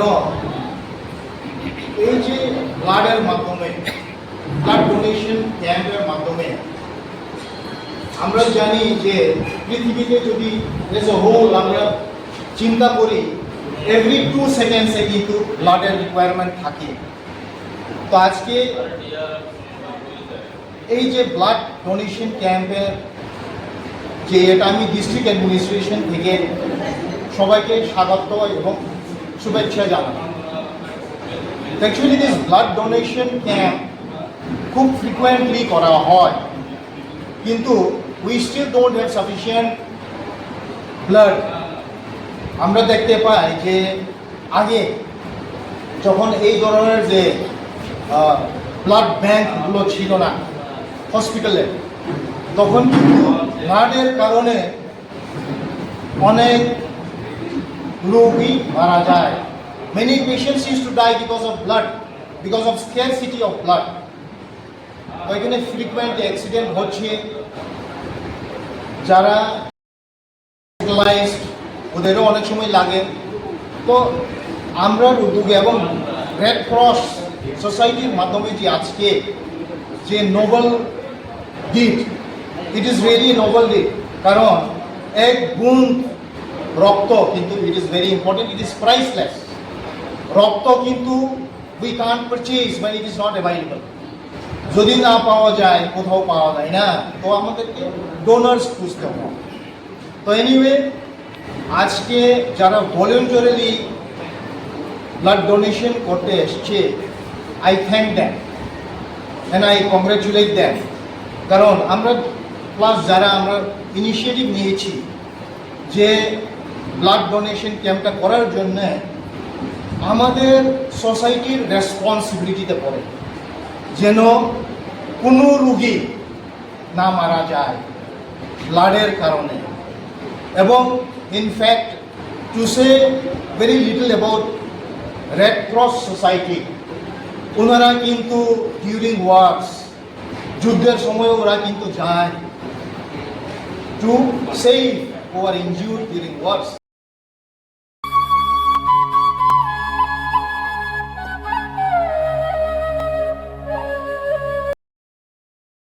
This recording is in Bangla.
কারণ এই যে ব্লাডের মাধ্যমে, ব্লাড ডোনেশন ক্যাম্পের মাধ্যমে আমরা জানি যে পৃথিবীতে যদি এজ এ হোল আমরা চিন্তা করি, এভরি 2 সেকেন্ডসে কিন্তু ব্লাডের রিকোয়ারমেন্ট থাকে। তো আজকে এই যে ব্লাড ডোনেশন ক্যাম্পের যে এটা আমি ডিস্ট্রিক্ট অ্যাডমিনিস্ট্রেশন থেকে সবাইকে স্বাগত এবং শুভেচ্ছা জানাই। Actually this blood donation camp খুব ফ্রিকুয়েন্টলি করা হয়, কিন্তু we still don't have sufficient blood. আমরা দেখতে পাই যে আগে যখন এই ধরনের যে ব্লাড ব্যাঙ্কগুলো ছিল না হসপিটালে, তখন কিন্তু ব্লাডের কারণে অনেক রোগী মারা যায়। Many patients used to die because of blood, because of scarcity of blood. এখানে ফ্রিকুয়েন্ট অ্যাক্সিডেন্ট হচ্ছে, যারা ওদেরও অনেক সময় লাগে। তো আমরা উদ্যোগে এবং রেড ক্রস সোসাইটির মাধ্যমে যে আজকে যে Nobel did, it is really Nobel did, কারণ এক বুঁদ রক্ত কিন্তু it is very important, it is priceless. রক্ত কিন্তু we can't purchase when it is not available। যদি না পাওয়া যায়, কোথাও পাওয়া যায় না, তো আমাদেরকে ডোনার্স খুঁজতে হবে। তো এনিওয়ে, আজকে যারা ভলেন্টারিলি ব্লাড ডোনেশন করতে এসছে, I thank them and I congratulate them. কারণ আমরা প্লাস যারা আমরা ইনিশিয়েটিভ নিয়েছি যে ব্লাড ডোনেশন ক্যাম্পটা করার জন্য, আমাদের সোসাইটির রেসপন্সিবিলিটিতে পড়ে যেন কোনো রুগী না মারা যায় ব্লাডের কারণে। এবং in fact to say very little about red cross society, ওনারা কিন্তু ডিউরিং ওয়ার্স, যুদ্ধের সময় ওরা কিন্তু যায় to save who are injured during Wars.